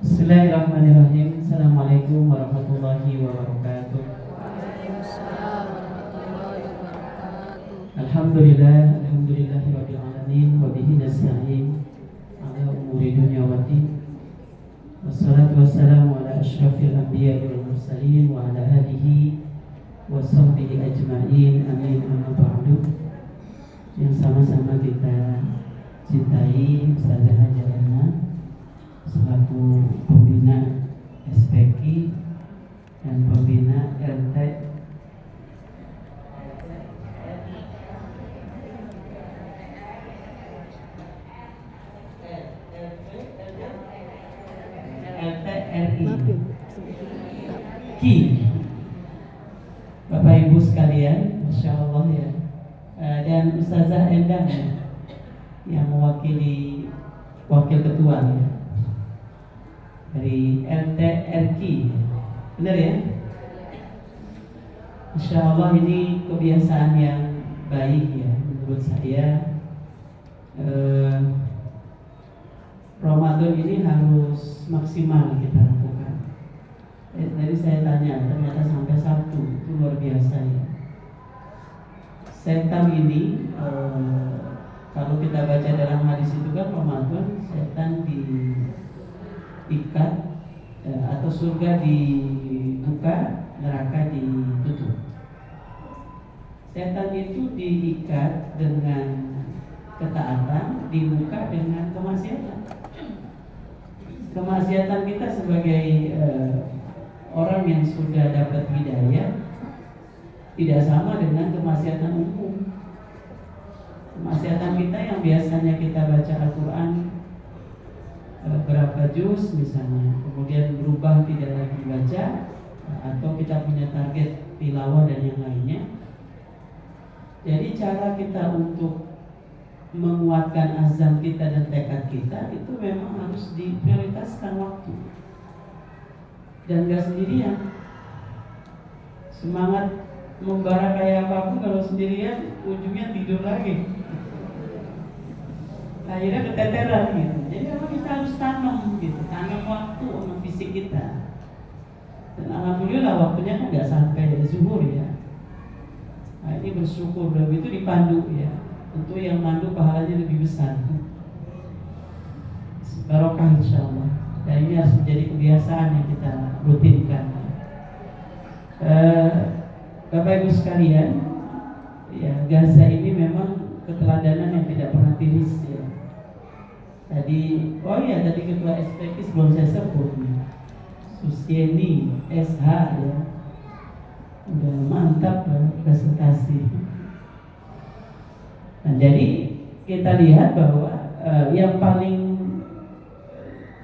Bismillahirrahmanirrahim. Assalamualaikum warahmatullahi wabarakatuh. Waalaikumsalam warahmatullahi wabarakatuh. Alhamdulillahirabbil alamin wa bihi nasta'in ala umuri dunya waddin. Wassalatu wassalamu ala asyrafil anbiya'i wal mursalin wa ala alihi wa sahbihi ajma'in. Amin. Amma ba'du. Yang sama-sama kita cintai Ustazah Hajarana selaku pembina SPK dan pembina RT LTRI Maaf ya, Bu. Ki. Bapak Ibu sekalian, Masya Allah ya. Dan Ustazah Endang ya, yang mewakili wakil ketua ya, dari LTRI, benar ya? Masya Allah, ini kebiasaan yang baik ya menurut saya. Ramadan ini harus maksimal kita lakukan. Tadi saya tanya, ternyata sampai Sabtu, itu luar biasa ya. Setan ini kalau kita baca dalam hadis itu kan Ramadan setan diikat atau surga dibuka, neraka ditutup. Setan itu diikat dengan ketaatan, dibuka dengan kemaksiatan. Kemaksiatan kita sebagai orang yang sudah dapat hidayah tidak sama dengan kemaksiatan umum. Kemaksiatan kita yang biasanya kita baca Al-Quran berapa juz misalnya, kemudian berubah tidak lagi baca, atau kita punya target tilawah dan yang lainnya. Jadi cara kita untuk menguatkan azam kita dan tekad kita itu memang harus diprioritaskan waktu. Dan gak sendirian. Semangat membara kayak apapun kalau sendirian ujungnya tidur lagi. Akhirnya keteteran gitu. Jadi memang kita harus tanam gitu, tanam waktu sama fisik kita. Dan alhamdulillah waktunya kan gak sampai zuhur ya. Nah, ini bersyukur, begitu dipandu ya. Tentu yang mandu pahalanya lebih besar. Barokah insyaallah. Dan ini harus menjadi kebiasaan yang kita rutinkan. Bapak Ibu sekalian, ya Gaza ini memang keteladanan yang tidak pernah tiris ya. Tadi ketua SPK sebelum saya sebut Susieni SH ya. Udah mantap presentasi. Nah, jadi kita lihat bahwa yang paling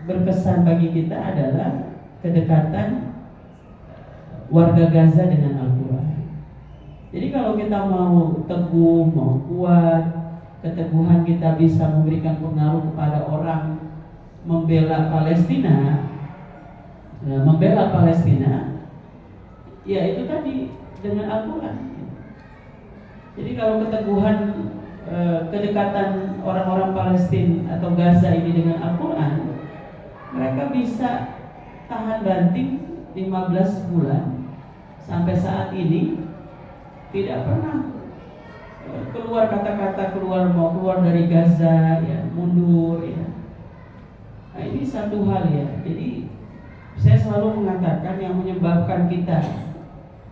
berkesan bagi kita adalah kedekatan warga Gaza dengan Al-Quran. Jadi kalau kita mau teguh, mau kuat, keteguhan kita bisa memberikan pengaruh kepada orang membela Palestina, ya itu tadi dengan Al-Quran. Jadi kalau keteguhan kedekatan orang-orang Palestina atau Gaza ini dengan Al-Quran, mereka bisa tahan banting 15 bulan sampai saat ini tidak pernah keluar kata-kata mau keluar dari Gaza ya, mundur ya. Nah, ini satu hal ya. Jadi saya selalu mengatakan yang menyebabkan kita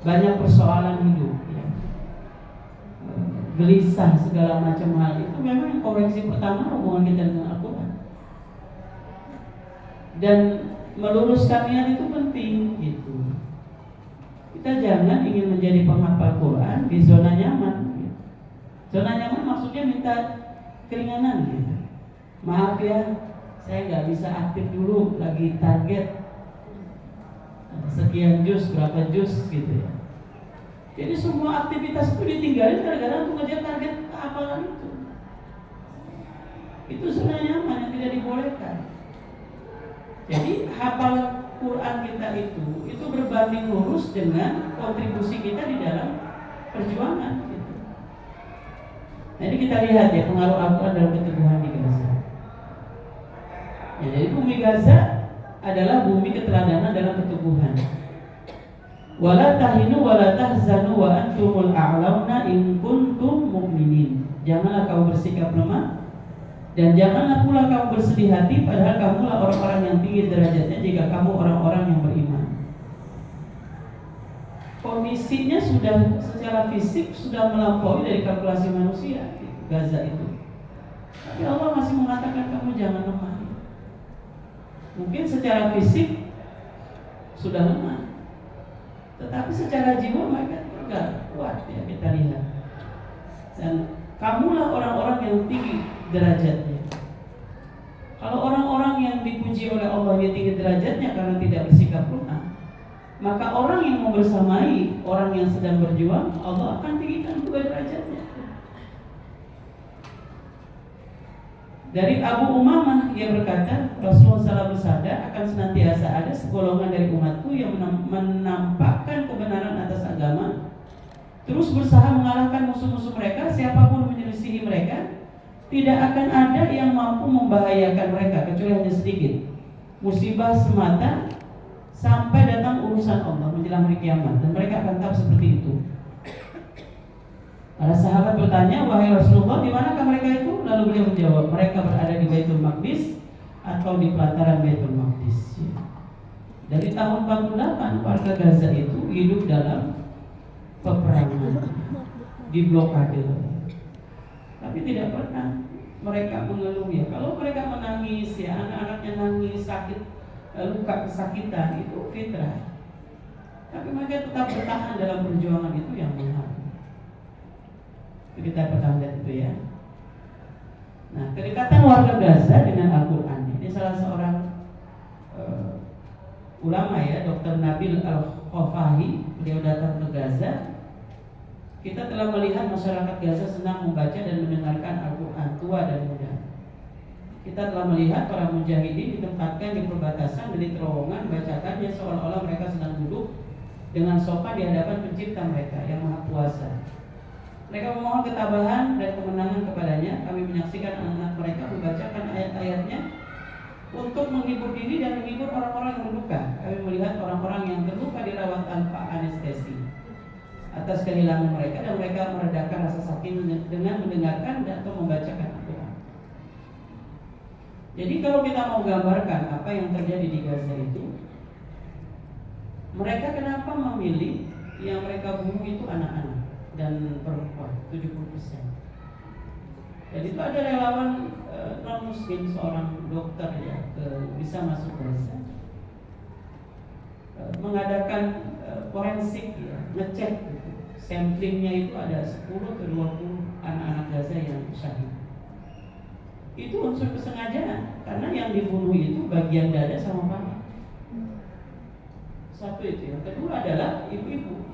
banyak persoalan hidup ya, gelisah segala macam hal itu memang koreksi pertama hubungan kita dengan Al-Quran. Dan meluruskan niat itu penting gitu. Kita jangan ingin menjadi penghafal Quran di zona nyaman gitu. Zona nyaman maksudnya minta keringanan gitu. Maaf ya, saya nggak bisa aktif dulu, lagi target sekian juz, berapa juz gitu ya. Jadi semua aktivitas itu ditinggalin gara-gara untuk ngejar target kehafalan itu. Itu zona nyaman yang tidak dibolehkan. Jadi hafal Quran kita itu berbanding lurus dengan kontribusi kita di dalam perjuangan. Gitu. Nah, ini kita lihat ya pengaruh Al-Quran dalam keteguhan di Gaza. Ya, jadi bumi Gaza adalah bumi keteladanan dalam ketubuhan. Wala tahinu wala tahzanu wa antumul a'launa in kuntum mu'minin. Janganlah kamu bersikap lemah dan janganlah pula kamu bersedih hati, padahal kamulah orang-orang yang tinggi derajatnya jika kamu orang-orang yang beriman. Kondisinya sudah secara fisik sudah melampaui dari kalkulasi manusia, Gaza itu. Tapi Allah masih mengatakan kamu jangan lemah. Mungkin secara fisik sudah lemah, tetapi secara jiwa mereka juga kuat ya, kita lihat. Dan kamulah orang-orang yang tinggi derajatnya. Kalau orang-orang yang dipuji oleh Allah yang tinggi derajatnya karena tidak bersikap lemah, maka orang yang membersamai orang yang sedang berjuang, Allah akan tinggikan juga derajatnya. Dari Abu Umamah yang berkata, Rasulullah SAW bersabda, akan senantiasa ada segolongan dari umatku yang menampakkan kebenaran atas agama, terus berusaha mengalahkan musuh-musuh mereka, siapapun menyelisihi mereka, tidak akan ada yang mampu membahayakan mereka kecuali hanya sedikit. Musibah semata sampai datang urusan Allah menjelang hari kiamat, dan mereka akan tetap seperti itu. Para sahabat bertanya, wahai Rasulullah, di manakah mereka itu? Lalu beliau menjawab, mereka berada di Baitul Maqdis atau di pelataran Baitul Maqdis. Dari tahun 48 warga Gaza itu hidup dalam peperangan, di blokade. Tapi tidak pernah mereka mengeluh ya. Kalau mereka menangis ya, anak-anaknya nangis, sakit, luka kesakitan, itu fitrah. Tapi mereka tetap bertahan dalam perjuangan itu yang mahal. Kita pernah lihat itu ya. Nah, kedekatan warga Gaza dengan Al-Quran ini salah seorang ulama ya, Dr. Nabil Al-Khofahi, beliau datang ke Gaza. Kita telah melihat masyarakat Gaza senang membaca dan mendengarkan Al-Quran, tua dan muda. Kita telah melihat para mujahidin ditempatkan di perbatasan dan di terowongan, bacakannya seolah-olah mereka sedang duduk dengan sopan di hadapan pencipta mereka yang maha kuasa. Mereka memohon ketabahan dan kemenangan kepadanya. Kami menyaksikan anak-anak mereka membacakan ayat-ayatnya untuk menghibur diri dan menghibur orang-orang yang terluka. Kami melihat orang-orang yang terluka dirawat tanpa anestesi atas kehilangan mereka, dan mereka meredakan rasa sakit dengan mendengarkan atau membacakan Al-Quran. Jadi kalau kita mau gambarkan apa yang terjadi di Gaza itu, mereka kenapa memilih yang mereka bunuh itu anak-anak dan perempuan 70%. Dan itu ada relawan non muslim, seorang dokter ya, bisa masuk Gaza, mengadakan forensik ya, ngecek gitu. Samplingnya itu ada 10 ke 20 anak-anak Gaza yang syahid. Itu unsur kesengajaan, karena yang dibunuh itu bagian dada sama paha. Satu itu. Yang kedua adalah ibu-ibu.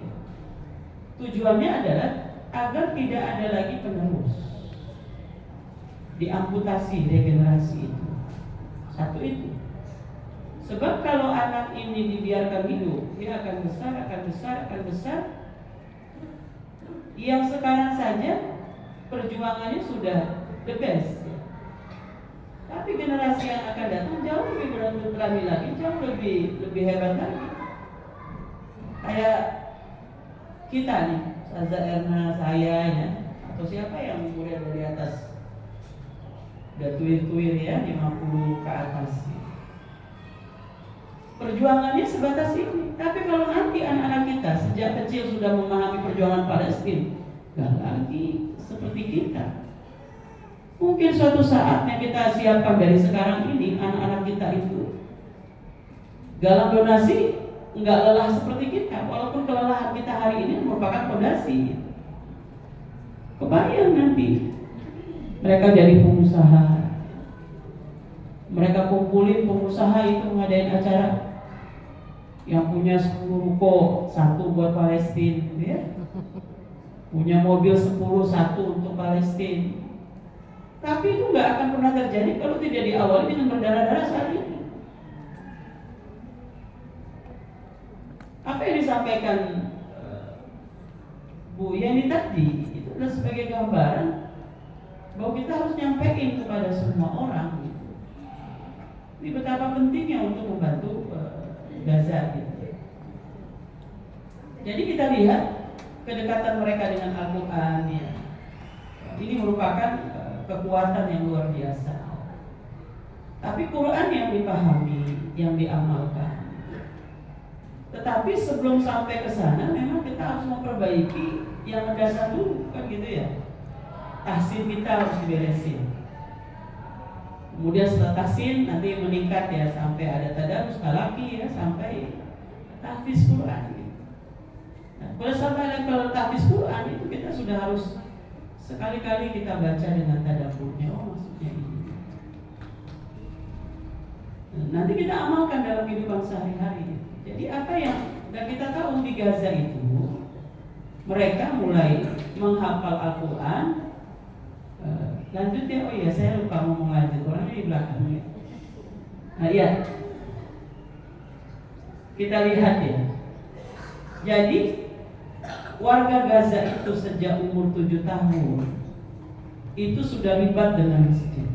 Tujuannya adalah agar tidak ada lagi penerus, diamputasi regenerasi itu. Satu itu. Sebab kalau anak ini dibiarkan hidup, dia akan besar. Yang sekarang saja perjuangannya sudah the best. Tapi generasi yang akan datang jauh lebih berani lagi, jauh lebih hebat lagi. Kayak kita nih, Saza Erna, saya ya, atau siapa yang umurnya dari atas udah tuir-tuir ya, 50 ke atas. Perjuangannya sebatas ini. Tapi kalau nanti anak-anak kita sejak kecil sudah memahami perjuangan Palestina, gak lagi seperti kita. Mungkin suatu saat yang kita siapkan dari sekarang ini, anak-anak kita itu galang donasi nggak lelah seperti kita, walaupun kelelahan kita hari ini merupakan fondasi. Kebayang nanti mereka jadi pengusaha, mereka kumpulin pengusaha itu ngadain acara, yang punya 10 ruko, 1 buat Palestina, ya. Punya mobil 10, 1 untuk Palestina. Tapi itu nggak akan pernah terjadi kalau tidak diawali dengan berdarah-darah saat ini. Apa yang disampaikan Bu Yani tadi itu adalah sebagai gambaran bahwa kita harus nyampein kepada semua orang gitu. Ini betapa pentingnya untuk membantu Gaza gitu. Jadi kita lihat kedekatan mereka dengan Al-Quran ya. Ini merupakan kekuatan yang luar biasa. Tapi Quran yang dipahami, yang diamalkan. Tetapi sebelum sampai ke sana, memang kita harus memperbaiki yang mendasar dulu, kan gitu ya. Tahsin kita harus diberesin. Kemudian setelah tahsin nanti meningkat ya sampai ada tadarus talaki ya, sampai tahfiz Quran. Nah, kalau sampai ada tahfiz Quran itu kita sudah harus sekali-kali kita baca dengan tadabburnya. Oh, maksudnya ini. Nanti kita amalkan dalam kehidupan sehari-hari. Jadi apa yang dan kita tahu di Gaza itu mereka mulai menghafal Al-Quran. Lanjut ya, oh iya saya lupa ngomong lanjut, orangnya di belakang ya. Nah iya, kita lihat ya. Jadi warga Gaza itu sejak umur 7 tahun itu sudah libat dengan masjid.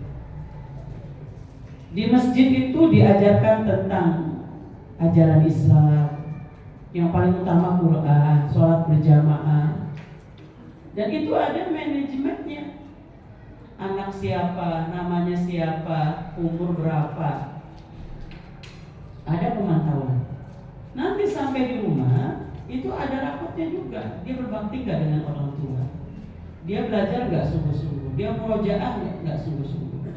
Di masjid itu diajarkan tentang ajaran Islam, yang paling utama Quran, sholat berjamaah, dan itu ada manajemennya. Anak siapa, namanya siapa, umur berapa, ada pemantauan. Nanti sampai di rumah itu ada rapotnya juga. Dia berbakti gak dengan orang tua, dia belajar gak sungguh-sungguh, dia murojaah gak sungguh-sungguh.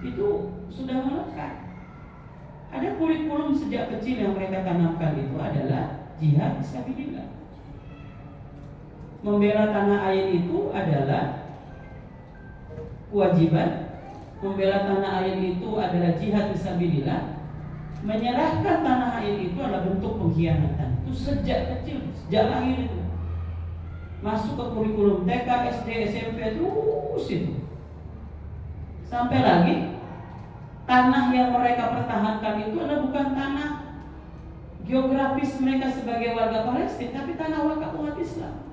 Itu sudah melekat. Ada kurikulum sejak kecil yang mereka tanamkan, itu adalah jihad fisabilillah. Membela tanah air itu adalah kewajiban. Membela tanah air itu adalah jihad fisabilillah. Menyerahkan tanah air itu adalah bentuk pengkhianatan. Itu sejak kecil, sejak lahir itu masuk ke kurikulum TK, SD, SMP, terus itu. Sampai lagi tanah yang mereka pertahankan itu adalah bukan tanah geografis mereka sebagai warga Palestina, tapi tanah wakaf umat Islam.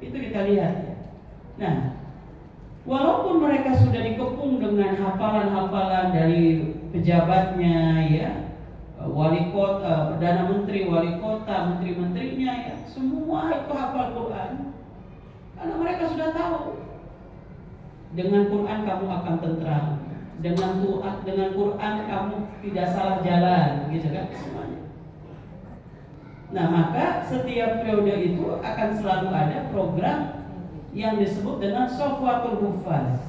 Itu kita lihat ya. Nah, walaupun mereka sudah dikepung dengan hafalan-hafalan dari pejabatnya ya, wali kota, perdana menteri, wali kota, menteri-menterinya ya, semua itu hafal Quran. Karena mereka sudah tahu dengan Quran kamu akan tentram, dengan Quran kamu tidak salah jalan, gitu kan semuanya. Nah, maka setiap periode itu akan selalu ada program yang disebut dengan Sofwatul Huffaz.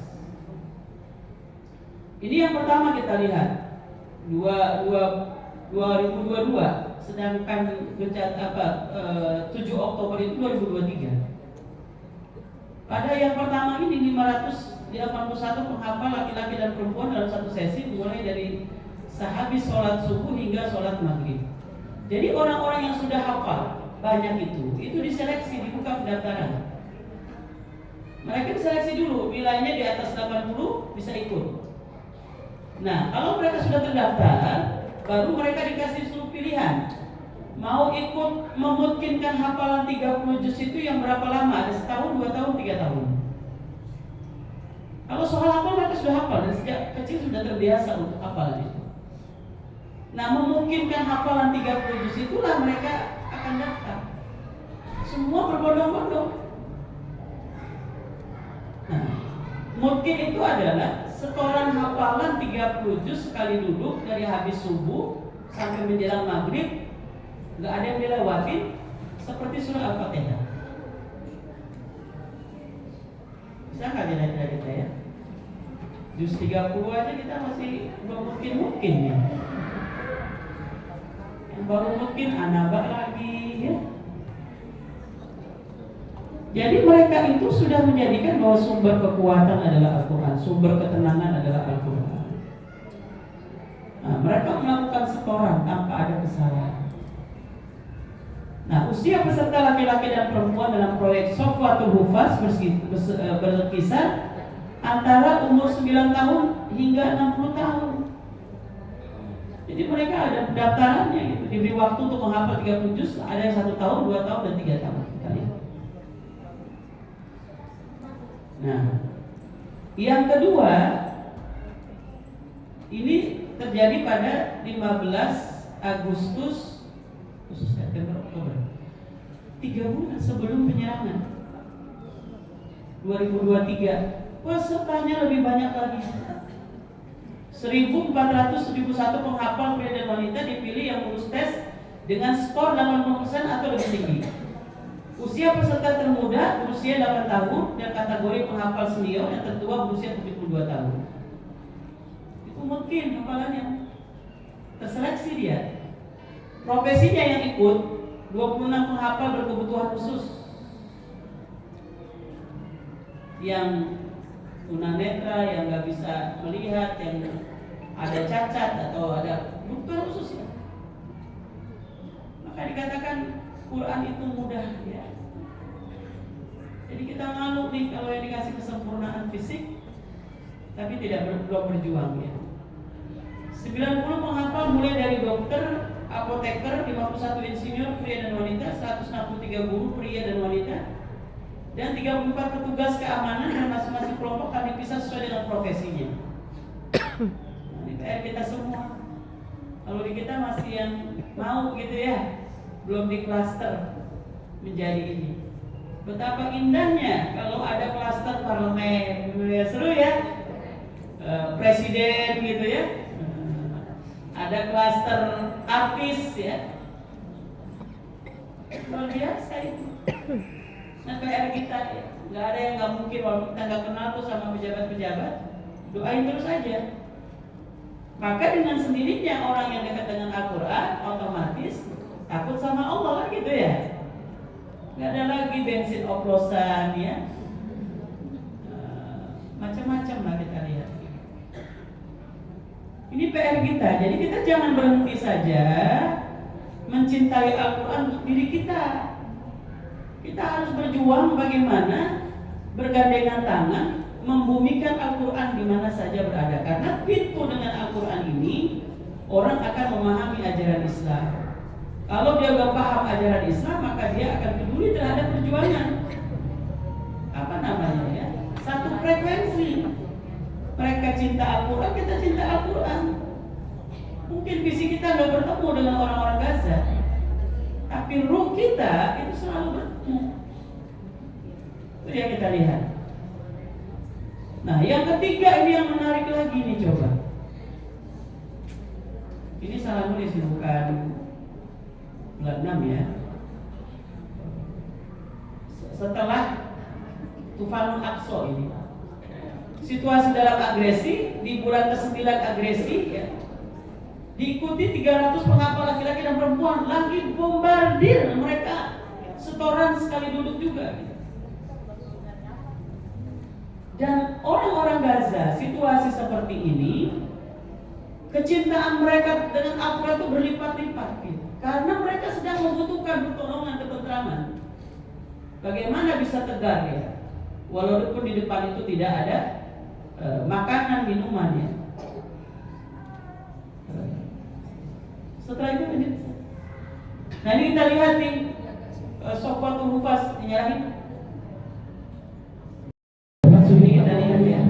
Ini yang pertama kita lihat 2022, sedangkan 7 Oktober itu 2023. Pada yang pertama ini 581 penghafal laki-laki dan perempuan dalam satu sesi, mulai dari sehabis sholat subuh hingga sholat maghrib. Jadi orang-orang yang sudah hafal banyak itu diseleksi, dibuka pendaftaran. Mereka diseleksi dulu, nilainya di atas 80 bisa ikut. Nah, kalau mereka sudah terdaftar, baru mereka dikasih suatu pilihan. Mau ikut memungkinkan hafalan 30 juz itu yang berapa lama? Ada setahun, 2 tahun, 3 tahun. Kalau soal hafal mereka sudah hafal dan sejak kecil sudah terbiasa untuk hafalan itu. Nah, memungkinkan hafalan 30 juz itulah mereka akan daftar. Semua berbondong-bondong. Nah, mungkin itu adalah setoran hafalan 30 juz sekali duduk dari habis subuh sampai menjelang maghrib, nggak ada yang dilewatin, seperti surah Al-Fatihah. Bisa nggak kira-kira kita ya? Juz 30 aja kita masih belum mungkin ya. Yang baru mungkin anaba lagi ya. Jadi mereka itu sudah menjadikan bahwa sumber kekuatan adalah Al-Quran, sumber ketenangan adalah Al-Quran. Nah, mereka melakukan setoran tanpa ada kesalahan. Nah, usia peserta laki-laki dan perempuan dalam proyek Sofwatul Huffaz berkisar antara umur 9 tahun hingga 60 tahun. Jadi mereka ada pendaftarannya gitu, diberi waktu untuk menghafal 30 juz, ada yang 1 tahun, 2 tahun, dan 3 tahun. Nah, yang kedua, Ini terjadi pada 15 Agustus khusus September Oktober, 3 bulan sebelum penyerangan 2023. Pesertanya lebih banyak lagi. 1.471 penghafal pria dan wanita dipilih yang lulus tes dengan skor 80% atau lebih tinggi. Usia peserta termuda berusia 8 tahun dan kategori penghafal senior yang tertua berusia 72 tahun. Itu mungkin hafalannya terseleksi dia. Profesinya yang ikut 26 penghafal berkebutuhan khusus, yang tunanetra, yang nggak bisa melihat, yang ada cacat atau ada kebutuhan khusus ya. Maka dikatakan Quran itu mudah ya. Jadi kita malu nih kalau yang dikasih kesempurnaan fisik tapi belum berjuang ya. 90 penghafal mulai dari dokter, apoteker, 51 insinyur pria dan wanita, 163 guru pria dan wanita, dan 34 petugas keamanan, dan masing-masing kelompok kami pisah sesuai dengan profesinya. Nah, ini PR kita semua. Kalau di kita masih yang mau gitu ya, belum di klaster menjadi ini. Betapa indahnya kalau ada klaster parlemen, ya seru ya, presiden gitu ya, ada klaster artis ya, luar biasa itu. Nah PR kita ya, nggak ada yang nggak mungkin walaupun kita nggak kenal tuh sama pejabat-pejabat, doain terus aja. Maka dengan sendirinya orang yang dekat dengan Al-Quran otomatis takut sama Allah kan gitu ya. Nggak ada lagi bensin oplosan ya, macam-macam lah kita lihat. Ini PR kita, jadi kita jangan berhenti saja mencintai Al-Quran untuk diri kita. Kita harus berjuang bagaimana bergandengan tangan membumikan Al-Quran di mana saja berada. Karena pintu dengan Al-Quran ini orang akan memahami ajaran Islam. Kalau dia gak paham ajaran Islam, maka dia akan peduli terhadap perjuangan. Apa namanya ya? Satu frekuensi. Mereka cinta Al-Quran, kita cinta Al-Quran. Mungkin visi kita gak bertemu dengan orang-orang Gaza, tapi ruh kita itu selalu bertemu. Itu yang kita lihat. Nah, yang ketiga ini yang menarik lagi nih, coba. Ini salah nulis, bukan bulan 6 ya. Setelah Tufanul Aqsa ini, situasi dalam agresi di bulan ke-9 agresi ya, diikuti 300 penghafal laki-laki dan perempuan lagi bombardir mereka, setoran sekali duduk juga gitu. Dan orang-orang Gaza situasi seperti ini, kecintaan mereka dengan Al-Quran itu berlipat-lipat gitu. Karena mereka sedang membutuhkan pertolongan, ketentraman. Bagaimana bisa tegar ya, walaupun di depan itu tidak ada makanan, minuman ya. Setelah itu lanjut. Nah ini kita lihat nih, Sofwatul Hufaz nyerahin. Ini kita lihat ya.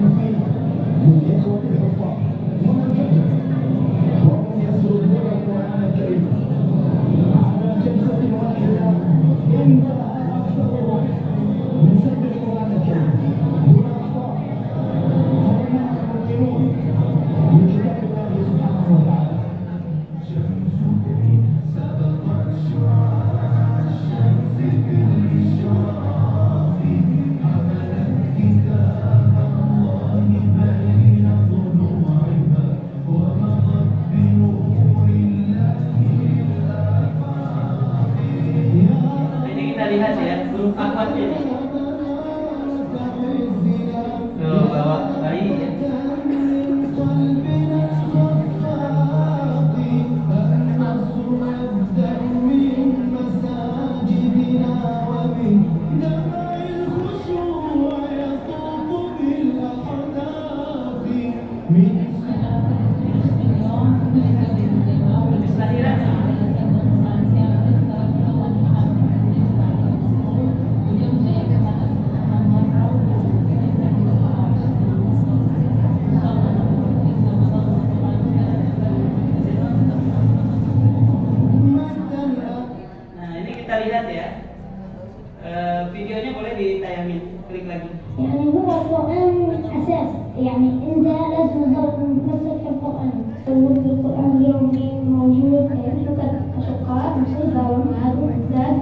balik lagi. يعني هو القرآن أساس، يعني أنت لازم تضل متمسك في القرآن. وجود القرآن اليوم موجود، نحن كأشقاء نصيب ومعاد وإعداد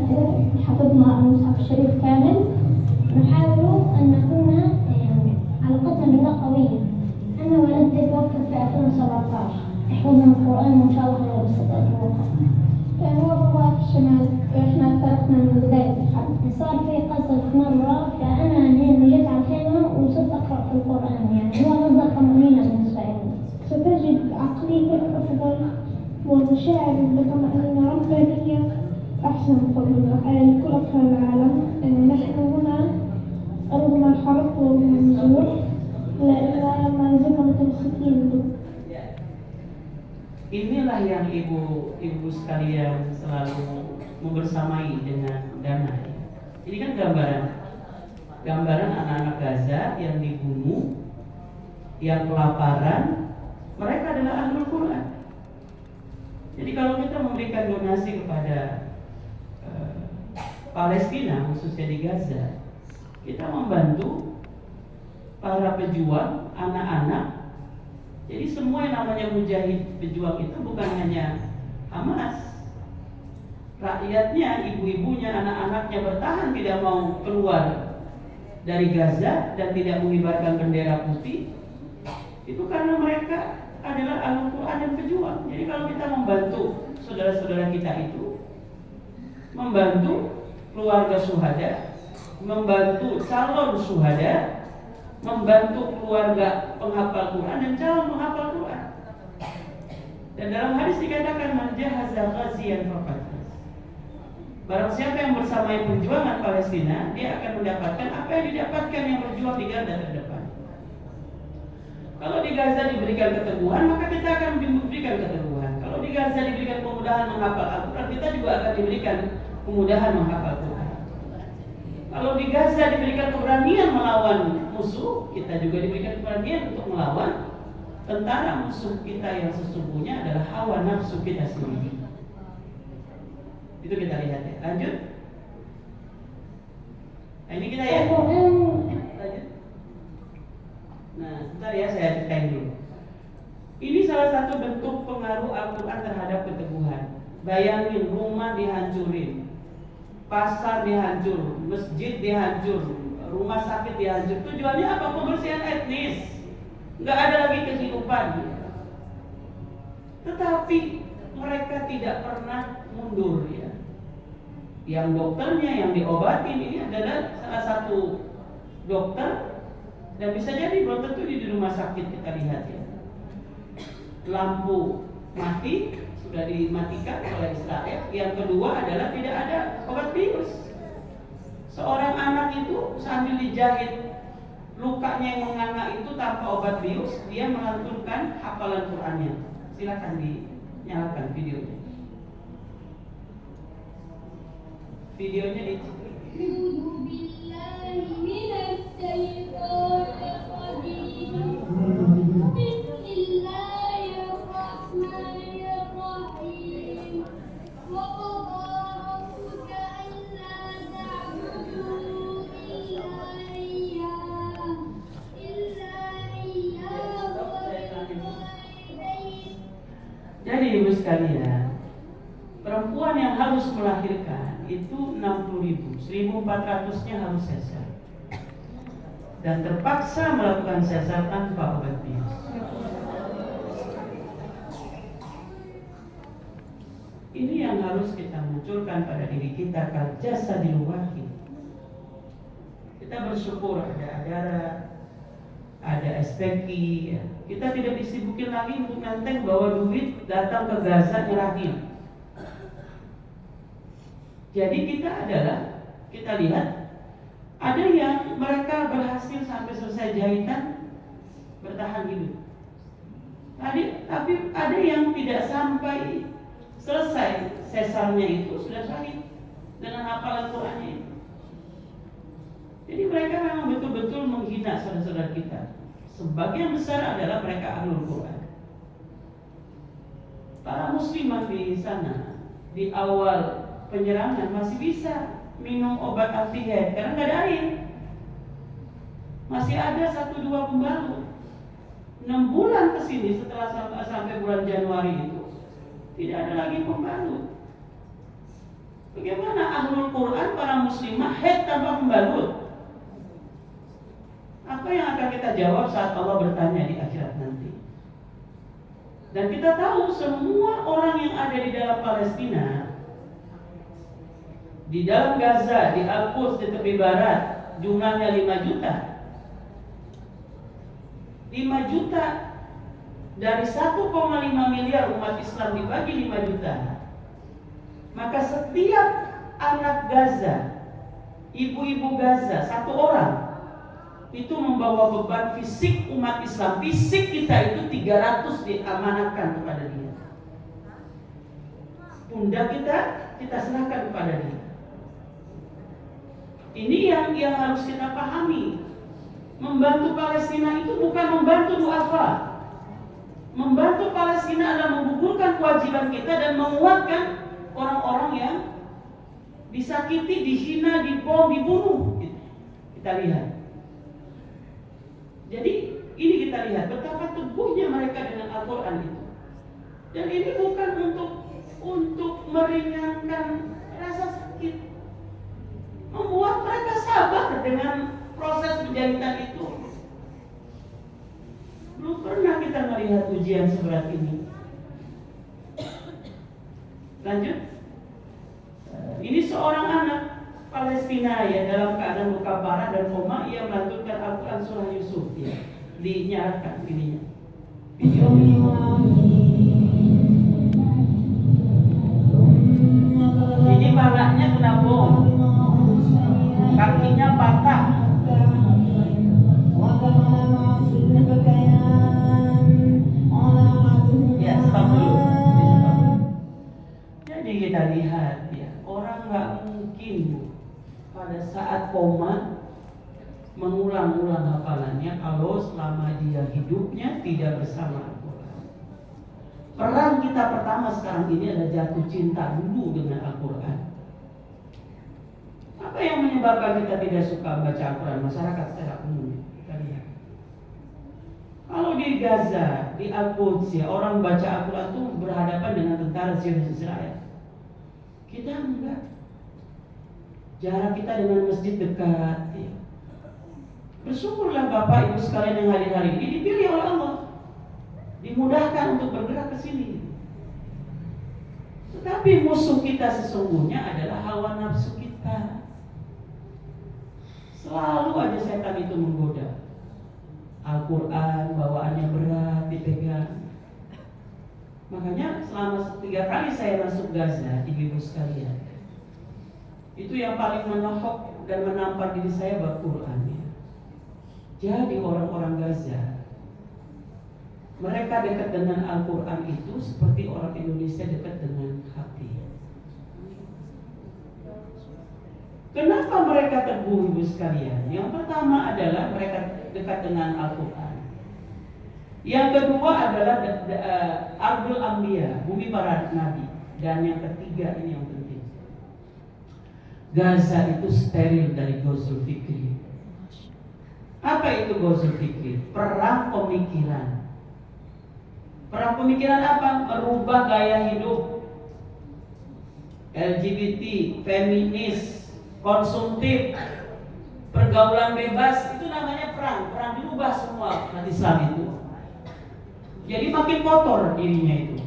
حفظنا المصحف الشريف كامل. نحاول أن نكون يعني علاقتنا بالله قوية. أنا والدتي توفت في 2017، حفظنا القرآن وإن شاء الله سنتوقف. كان هو بابا في الشمال، إحنا تركنا من بداية الحرب. صار في قصص مرة، فأنا جيت على الخيمة وصرت أقرأ في القرآن، يعني هو مصدر طمأنينة بالنسبة لي. ستجد عقلية أفضل ومشاعر بطمأنينة ربانية أحسن طبعا لكل أطفال العالم. نحن هنا رغم الحرب والنزوح لأننا ما زلنا متمسكين به. Inilah yang ibu sekalian selalu membersamai dengan Dana. Ini kan gambaran anak-anak Gaza yang dibunuh, yang kelaparan, mereka adalah ahlul Quran. Jadi kalau kita memberikan donasi kepada Palestina, khususnya di Gaza, kita membantu para pejuang, anak-anak. Jadi semua yang namanya mujahid pejuang itu bukan hanya Hamas. Rakyatnya, ibu-ibunya, anak-anaknya bertahan tidak mau keluar dari Gaza dan tidak mengibarkan bendera putih. Itu karena mereka adalah ahlul Quran dan pejuang. Jadi kalau kita membantu saudara-saudara kita itu, membantu keluarga syuhada, membantu calon syuhada, membantu keluarga penghafal Quran dan calon penghafal Quran. Dan dalam hadis dikatakan man jahaza ghaziyan faqad. Barang siapa yang bersamai perjuangan Palestina, dia akan mendapatkan apa yang didapatkan yang berjuang di garda terdepan. Kalau di Gaza diberikan keteguhan, maka kita akan diberikan keteguhan. Kalau di Gaza diberikan kemudahan menghafal Al-Quran, kita juga akan diberikan kemudahan menghafal Quran. Kalau di Gaza diberikan keberanian melawan musuh, kita juga diberikan keberanian untuk melawan tentara musuh kita yang sesungguhnya adalah hawa nafsu kita sendiri. Itu kita lihat ya. Lanjut. Nah ini kita ya. Lanjut. Nah sebentar ya, saya ceritain dulu. Ini salah satu bentuk pengaruh Al-Quran terhadap keteguhan. Bayangin rumah dihancurin, pasar dihancur, masjid dihancur, rumah sakit dihancur. Tujuannya apa? Pembersihan etnis. Nggak ada lagi kehidupan. Tetapi mereka tidak pernah mundur ya. Yang dokternya yang diobatin ini adalah salah satu dokter, dan bisa jadi belum tentu di rumah sakit kita lihat ya. Lampu mati, sudah dimatikan oleh Israel. Yang kedua adalah tidak ada obat bius. Seorang anak itu sambil dijahit lukanya yang menganga itu tanpa obat bius, dia melantunkan hafalan Qurannya. Silakan dinyalakan videonya. Videonya di Jadi ibu sekalian, perempuan yang harus melahirkan itu 60.000, 1.400-nya harus sesar dan terpaksa melakukan sesar tanpa obat bius. Ini yang harus kita munculkan pada diri kita, kal jasadil wahid. Kita bersyukur ada Adara, ada SPQ ya. Kita tidak disibukin lagi untuk nenteng bawa duit datang ke Gaza nyerahin. Jadi kita lihat ada yang mereka berhasil sampai selesai jahitan bertahan hidup. Tapi ada yang tidak sampai selesai sesarnya itu sudah syahid dengan hafalan Qurannya itu. Jadi mereka memang betul-betul menghina saudara-saudara kita. Sebagian besar adalah mereka ahlul Quran. Para muslimah di sana di awal penyerangan masih bisa minum obat anti haid karena nggak ada air. Masih ada 1-2 pembalut. 6 bulan ke sini setelah sampai bulan Januari itu tidak ada lagi pembalut. Bagaimana ahlul Quran, para muslimah haid tanpa pembalut? Apa yang akan kita jawab saat Allah bertanya di akhirat nanti? Dan kita tahu semua orang yang ada di dalam Palestina, di dalam Gaza, di Al-Quds, di tepi barat, jumlahnya 5 juta. 5 juta dari 1,5 miliar umat Islam dibagi 5 juta. Maka setiap anak Gaza, ibu-ibu Gaza, 1 orang itu membawa beban fisik umat Islam. Fisik kita itu 300 diamanatkan kepada dia. Pundak kita serahkan kepada dia. Ini yang harus kita pahami. Membantu Palestina itu bukan membantu duafa. Membantu Palestina adalah menggugurkan kewajiban kita dan menguatkan orang-orang yang disakiti, dihina, dibom, dibunuh. Kita lihat. Jadi ini kita lihat betapa teguhnya mereka dengan Al-Quran itu. Dan ini bukan untuk meringankan rasa sakit, membuat mereka sabar dengan proses penjahitan itu. Belum pernah kita melihat ujian seberat ini. Lanjut. Ini seorang anak Palestina ya, dalam keadaan luka parah dan koma, ia melantunkan Al-Quran surah Yusuf ya. Dinyalakan ininya. Ini palanya kena bom, kakinya patah. Ya, stop dulu. Jadi kita lihat ya, orang nggak mungkin pada saat koma mengulang-ulang hafalannya kalau selama dia hidupnya tidak bersama Al-Quran. Perang kita pertama sekarang ini adalah jatuh cinta dulu dengan Al-Quran. Apa yang menyebabkan kita tidak suka baca Al-Quran? Masyarakat secara umum. Kita lihat. Kalau di Gaza, di Al-Quds ya, orang baca Al-Quran itu berhadapan dengan tentara Zionis Israel. Kita enggak. Jarak kita dengan masjid dekat ya. Bersyukurlah Bapak Ibu sekalian yang hadir hari ini dipilih oleh Allah, dimudahkan untuk bergerak ke sini. Tetapi musuh kita sesungguhnya adalah hawa nafsu kita. Selalu aja setan itu menggoda. Al-Quran bawaannya berat dipegang. Makanya selama 3 kali saya masuk Gaza, ibu-ibu sekalian, itu yang paling menohok dan menampar diri saya bab Quran ya. Jadi orang-orang Gaza, mereka dekat dengan Al-Quran itu seperti orang Indonesia dekat dengan hati. Kenapa mereka teguh ibu sekalian? Yang pertama adalah mereka dekat dengan Al-Quran. Yang kedua adalah Ardul Anbiya, bumi para nabi. Dan yang ketiga ini yang penting, Gaza itu steril dari Ghazul Fikri. Apa itu Ghazul Fikri? Perang pemikiran. Perang pemikiran apa? Merubah gaya hidup. LGBT, feminis, konsumtif, pergaulan bebas, itu namanya perang. Perang dirubah semua umat Islam itu. Jadi makin kotor dirinya itu.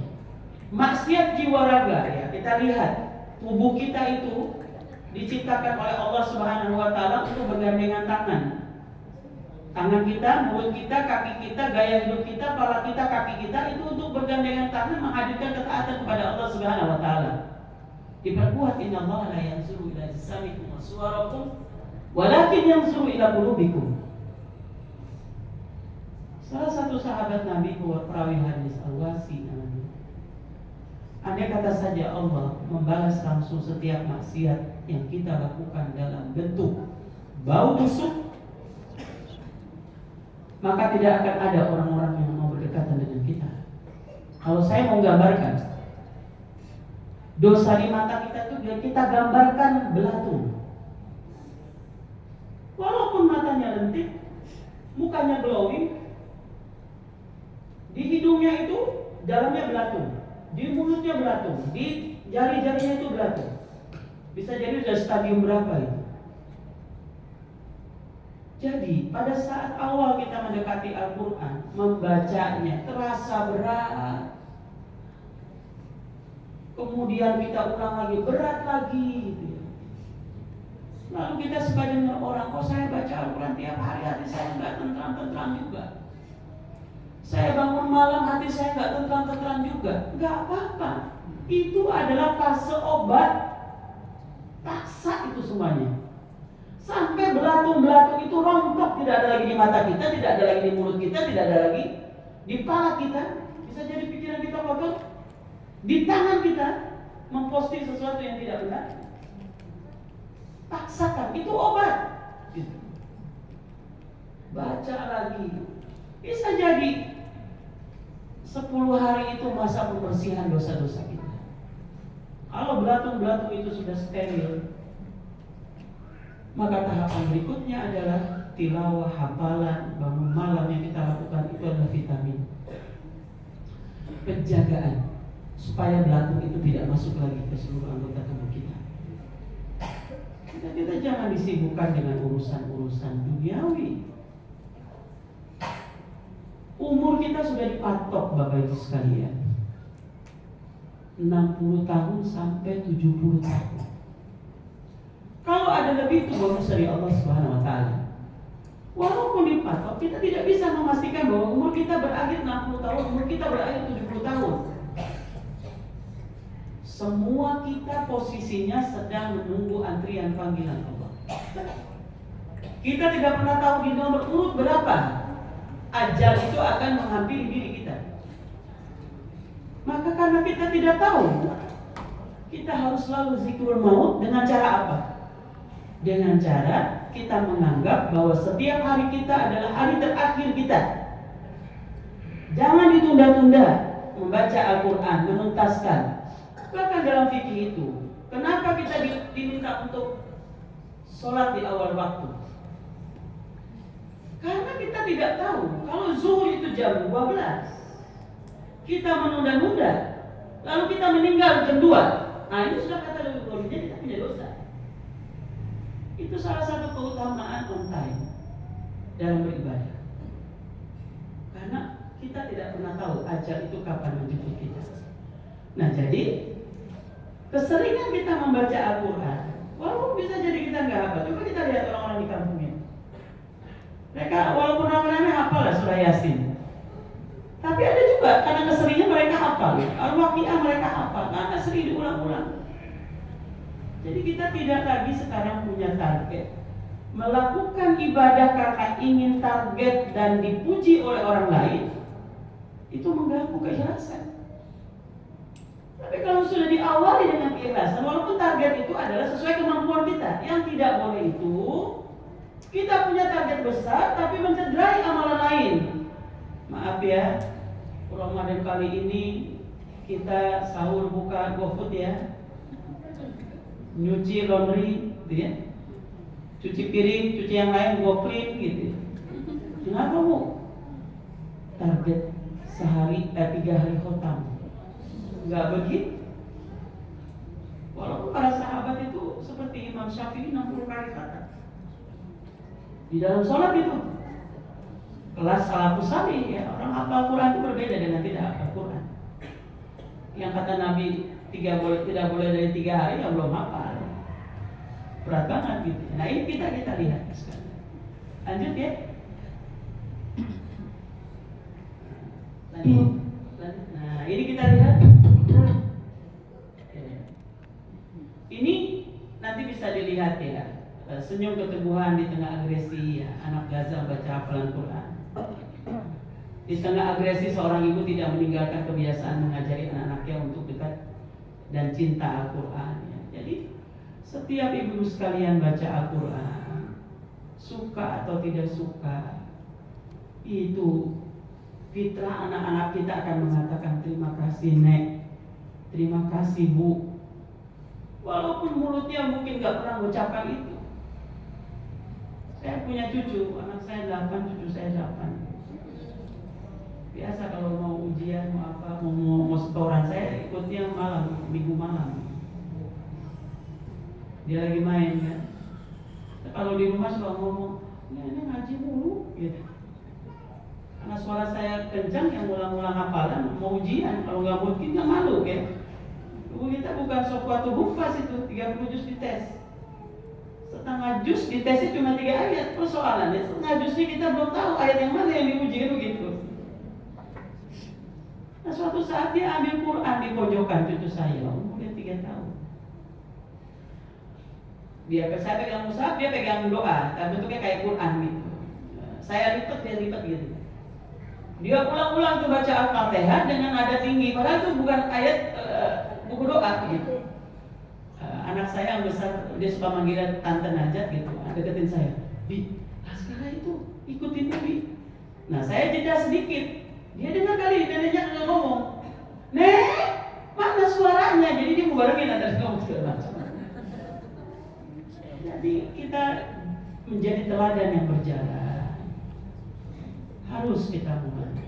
Maksiat jiwa raga ya. Kita lihat tubuh kita itu diciptakan oleh Allah Subhanahu wa taala untuk bergandengan tangan. Tangan kita, mulut kita, kaki kita, gaya hidup kita, kepala kita, kaki kita itu untuk bergandengan tangan menghadirkan ketaatan kepada Allah Subhanahu wa taala. Diperkuat, innallaha la yanzuru ila ajsamikum wa suwarakum walakin yanzuru ila qulubikum. Salah satu sahabat Nabi, perawi hadis Al-Wasi namanya. Andai kata saja Allah membalas langsung setiap maksiat yang kita lakukan dalam bentuk bau busuk, maka tidak akan ada orang-orang yang mau berdekatan dengan kita. Kalau saya mau gambarkan, dosa di mata kita itu kita gambarkan belatung. Walaupun matanya lentik, mukanya glowing, di hidungnya itu dalamnya belatung, di mulutnya belatung, di jari-jarinya itu belatung. Bisa jadi sudah stadium berapa itu? Jadi pada saat awal kita mendekati Al-Quran, membacanya terasa berat. Kemudian kita ulang lagi, berat lagi gitu ya. Lalu kita suka dengar orang, kok saya baca Al-Quran tiap hari, hati saya nggak tentram-tentram juga. Saya bangun malam, hati saya nggak tentram-tentram juga. Nggak apa-apa. Itu adalah fase obat. Paksa itu semuanya. Sampai belatung-belatung itu rontok, tidak ada lagi di mata kita, tidak ada lagi di mulut kita, tidak ada lagi di kepala kita. Bisa jadi pikiran kita kotor. Di tangan kita memposting sesuatu yang tidak benar. Paksakan, itu obat. Gitu. Baca lagi. Bisa jadi 10 hari itu masa pembersihan dosa-dosa kita. Kalau belatung-belatung itu sudah steril, maka tahapan berikutnya adalah tilawah, hafalan, bangun malam yang kita lakukan itu adalah vitamin. Penjagaan supaya belatung itu tidak masuk lagi ke seluruh anggota tubuh kita. Kita jangan disibukkan dengan urusan-urusan duniawi. Umur kita sudah dipatok Bapak Ibu sekalian, 60 tahun sampai 70 tahun. Kalau ada lebih itu bonus dari Allah Subhanahu wa Ta'ala. Walaupun dipatok, kita tidak bisa memastikan bahwa umur kita berakhir 60 tahun, umur kita berakhir 70 tahun. Semua kita posisinya sedang menunggu antrian panggilan Allah. Kita tidak pernah tahu di nomor urut berapa ajal itu akan menghampiri diri kita. Maka karena kita tidak tahu, kita harus selalu zikrul maut dengan cara apa? Dengan cara kita menganggap bahwa setiap hari kita adalah hari terakhir kita. Jangan ditunda-tunda membaca Al-Quran, menuntaskan. Bahkan dalam fikih itu, kenapa kita diminta untuk sholat di awal waktu? Karena kita tidak tahu kalau zuhur itu jam 12, kita menunda-nunda, lalu kita meninggal jam 2. Nah ini sudah kata Nabi Muhammad, kita punya dosa. Itu salah satu keutamaan on time dalam beribadah. Karena kita tidak pernah tahu ajal itu kapan menjemput kita. Nah jadi keseringan kita membaca Al-Quran, walaupun bisa jadi kita nggak hafal. Coba kita lihat orang-orang di kampungnya. Mereka walaupun ramai-ramai hafal lah surah Yasin. Tapi ada juga karena keseringan mereka hafal. Al-Waqiah mereka hafal karena sering diulang-ulang. Jadi kita tidak lagi sekarang punya target melakukan ibadah karena ingin target dan dipuji oleh orang lain. Itu mengganggu keikhlasan. Tapi kalau sudah diawali dengan keikhlasan, walaupun target itu adalah sesuai kemampuan kita, yang tidak boleh itu kita punya target besar tapi mencederai amalan lain. Maaf ya, Ramadan kali ini kita sahur buka GoFood ya, nyuci laundry gitu ya, cuci piring, cuci yang lain GoClean gitu. Kenapa Bu? Target sehari 3 hari khotam. Enggak begitu. Walaupun para sahabat itu seperti Imam Syafi'i 60 kali kata di dalam sholat itu. Kelas salafus salih ya, orang hafal Quran itu berbeda dengan tidak hafal Quran. Yang kata Nabi tidak boleh dari 3 hari yang belum hafal. Berat banget gitu. Nah ini kita lihat sekarang. Lanjut ya. Lanjut. Nah ini kita lihat. Ini nanti bisa dilihat ya. Senyum keteguhan di tengah agresi ya. Anak Gaza baca hafalan Quran. Di tengah agresi seorang ibu tidak meninggalkan kebiasaan mengajari anak-anaknya untuk dekat dan cinta Al-Quran ya. Jadi setiap ibu sekalian baca Al-Quran, suka atau tidak suka, itu fitrah anak-anak kita akan mengatakan terima kasih Nek, terima kasih Bu. Walaupun mulutnya mungkin gak pernah mengucapkan itu. Saya punya cucu, anak saya 8, cucu saya 8. Biasa kalau mau ujian, mau apa, mau setoran, saya ikutnya malam, minggu malam. Dia lagi main kan. Kalau di rumah suka ngomong, ini ngaji mulu, gitu. Karena suara saya kencang, yang ulang-ulang hafalan, mau ujian, kalau nggak mungkin nggak malu kan. Tubuh kita bukan suatu hufaz itu, 30 juz dites. Setengah juz ditesnya cuma 3 ayat. Persoalannya setengah juznya kita belum tahu ayat yang mana yang diuji begitu. Nah suatu saat dia ambil Quran di pojokan cucu saya, umurnya 3 tahun. Saya pegang mushaf, dia pegang doa, bentuknya kayak Quran gitu. Saya lipat, dia lipat gitu. Dia ulang-ulang tuh baca Al-Fatihah dengan nada tinggi, padahal itu bukan ayat buku doa gitu. Anak saya yang besar, dia suka manggil tante Najat gitu, deketin saya. Bi, sekarang itu ikutin Bi. Nah saya jeda sedikit, dia dengar kali neneknya nggak ngomong. Nek, mana suaranya? Jadi dia mau barengin antara ngomong segala macam. Jadi kita menjadi teladan yang berjalan. Harus kita mulai.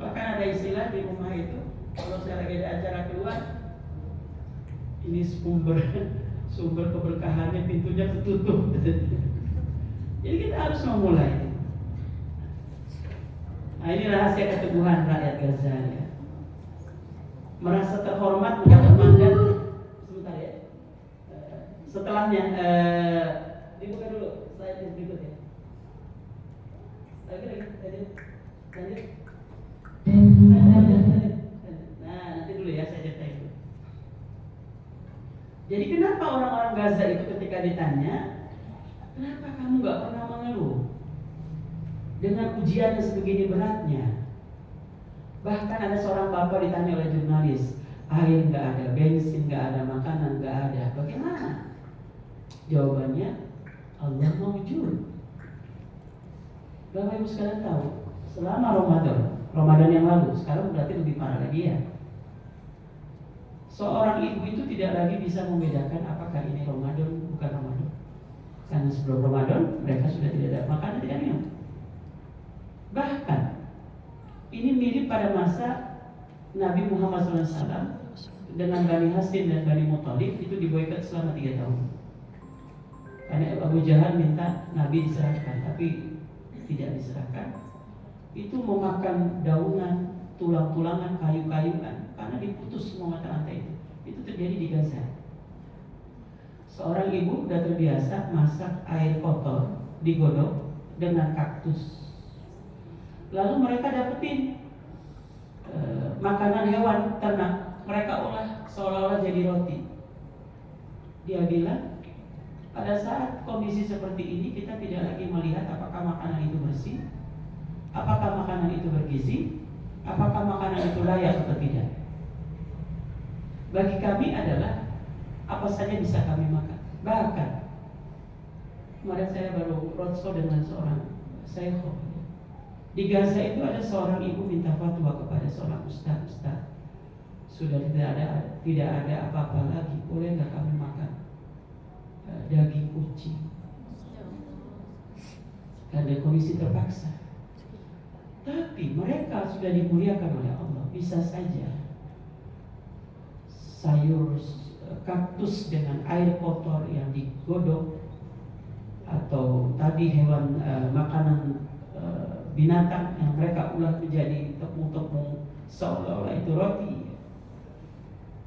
Bahkan ada istilah di rumah itu, kalau saya lagi ada acara keluar, ini sumber keberkahannya pintunya tertutup. Jadi kita harus memulai. Nah ini rahasia keteguhan rakyat Gaza ya. Merasa terhormat mendapat mandat. Sebentar ya. Setelahnya dibuka dulu slide berikutnya. Lagi. Lanjut. Nah nanti dulu ya saya ceritain dulu. Jadi kenapa orang-orang Gaza itu ketika ditanya, kenapa kamu gak pernah mengeluh dengan ujian yang sebegini beratnya? Bahkan ada seorang bapak ditanya oleh jurnalis, air gak ada, bensin gak ada, makanan gak ada, bagaimana? Jawabannya, Allah maujud. Bapak Ibu sekalian tahu, selama Ramadan yang lalu, sekarang berarti lebih parah lagi ya. Seorang ibu itu tidak lagi bisa membedakan apakah ini Ramadan bukan Ramadan. Karena sebelum Ramadan mereka sudah tidak ada makanan, tidak minum. Bahkan ini mirip pada masa Nabi Muhammad SAW dengan Bani Hashim dan Bani Muthalib itu diboikot selama 3 tahun. Karena Abu Jahal minta Nabi diserahkan, tapi tidak diserahkan. Itu memakan daunan, tulang-tulangan, kayu-kayuan, karena diputus semua mata rantai itu. Itu terjadi di Gaza. Seorang ibu sudah terbiasa masak air kotor digodok dengan kaktus. Lalu mereka dapetin makanan hewan ternak, mereka olah seolah-olah jadi roti. Dia bilang, pada saat kondisi seperti ini kita tidak lagi melihat apakah makanan itu bersih, apakah makanan itu bergizi, apakah makanan itu layak atau tidak. Bagi kami adalah apa saja bisa kami makan. Bahkan kemarin saya baru roadshow dengan seorang syekh. Di Gaza itu ada seorang ibu minta fatwa kepada seorang ustaz. Sudah tidak ada apa-apa lagi, boleh nggak kami makan daging kucing? Karena kondisi terpaksa. Tapi mereka sudah dimuliakan oleh Allah. Bisa saja sayur kaktus dengan air kotor yang digodok, atau tadi hewan makanan binatang yang mereka ulah menjadi tepung-tepung seolah-olah itu roti.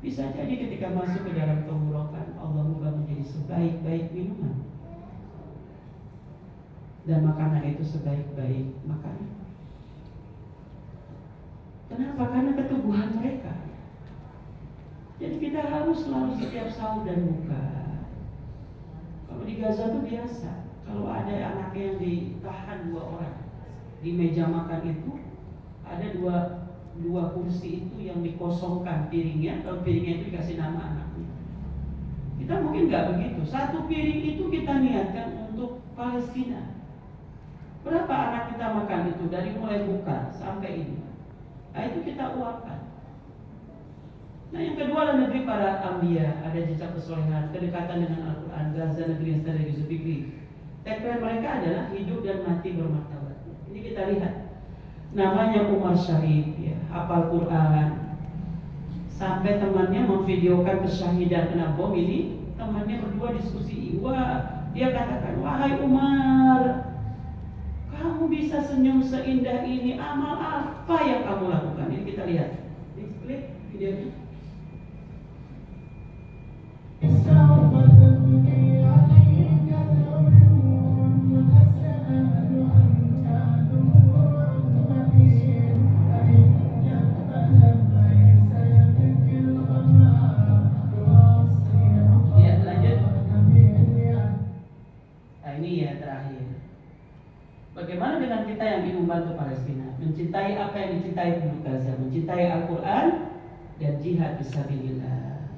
Bisa jadi ketika masuk ke dalam tenggorokan, Allah ubah menjadi sebaik-baik minuman, dan makanan itu sebaik-baik makanan. Kenapa? Karena keteguhan mereka. Jadi kita harus selalu setiap sahur dan buka. Kalau di Gaza itu biasa, kalau ada anaknya yang ditahan 2 orang di meja makan itu, ada dua kursi itu yang dikosongkan piringnya. Kalau piringnya itu dikasih nama anaknya. Kita mungkin nggak begitu. 1 piring itu kita niatkan untuk Palestina. Berapa anak kita makan itu dari mulai buka sampai ini? Nah itu kita uapkan. Nah yang kedua adalah negeri para Ambiya, ada jejak kesolehan, kedekatan dengan Al-Quran. Gaza negeri yang strategi Zulfikri. tagline mereka adalah hidup dan mati bermartabat. Ini kita lihat. Namanya Umar Syahid, ya, hafal Quran. Sampai temannya memvideokan kesyahidan kena bom ini, temannya berdua diskusi. Wah, dia katakan, wahai Umar, kamu bisa senyum seindah ini, amal apa yang kamu lakukan? Ini kita lihat. Klik videonya. Ya, lanjut. Nah, ini ya terakhir. Bagaimana dengan kita yang ingin membantu Palestina, mencintai apa yang dicintai penduduk Gaza, mencintai Al-Quran dan jihad fisabilillah.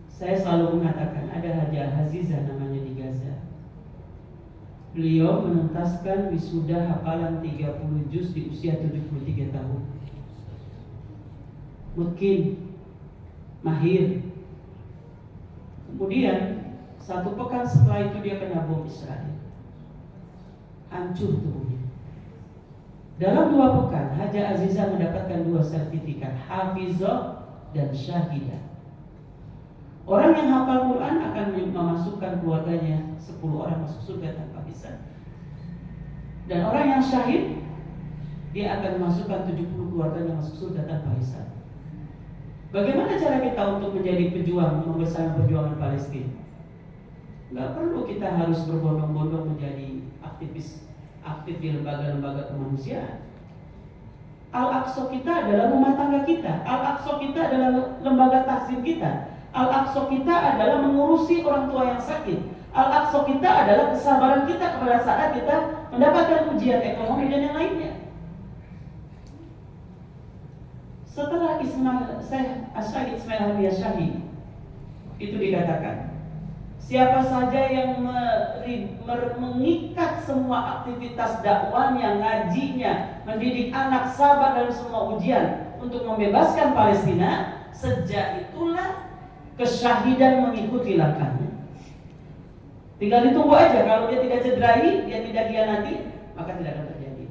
Saya selalu mengatakan ada Haja Aziza namanya di Gaza. Beliau menuntaskan wisuda hafalan 30 juz di usia 73 tahun. Mungkin mahir. Kemudian 1 pekan setelah itu dia kena bom Israel. Hancur tubuhnya. Dalam 2 pekan, Haja Aziza mendapatkan 2 sertifikat, Hafizah dan Syahidah. Orang yang hafal Quran akan memasukkan keluarganya 10 orang masuk surga tanpa hisab. Dan orang yang syahid, dia akan memasukkan 70 keluarganya masuk surga tanpa hisab. Bagaimana cara kita untuk menjadi pejuang membesarkan perjuangan Palestina? Gak perlu kita harus berbondong-bondong menjadi aktif di lembaga-lembaga kemanusiaan. Al-Aqsa kita adalah rumah tangga kita. Al-Aqsa kita adalah lembaga tahsin kita. Al-Aqsa kita adalah mengurusi orang tua yang sakit. Al-Aqsa kita adalah kesabaran kita pada saat kita mendapatkan ujian ekonomi dan yang lainnya. Setelah Syekh Ismail Haniyah Syahid itu dikatakan, siapa saja yang mengikat semua aktivitas dakwahnya, ngajinya, mendidik anak, sabar dalam semua ujian untuk membebaskan Palestina, sejak itulah kesyahidan mengikuti langkahnya. Tinggal ditunggu aja, kalau dia tidak cederai, dia tidak khianati, maka tidak akan terjadi.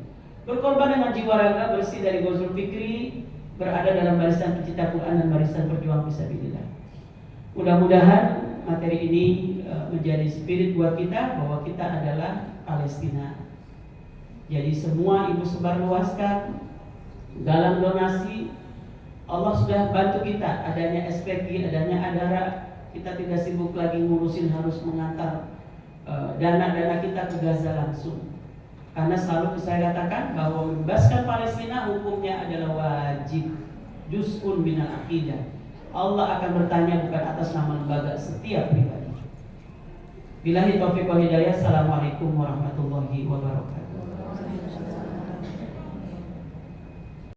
Berkorban dengan jiwa raga bersih dari Ghazul Fikri, berada dalam barisan pencinta Quran dan barisan perjuang fisabilillah. Mudah-mudahan materi ini menjadi spirit buat kita bahwa kita adalah Palestina. Jadi semua ibu sebarluaskan, galang donasi. Allah sudah bantu kita, adanya SPG, adanya Adara. Kita tidak sibuk lagi ngurusin harus mengantar dana-dana kita ke Gaza langsung. Karena selalu saya katakan bahwa membebaskan Palestina hukumnya adalah wajib, juz'un minal aqidah. Allah akan bertanya bukan atas nama lembaga, setiap pribadi. Billahi taufiq wal hidayah. Assalamualaikum warahmatullahi wabarakatuh.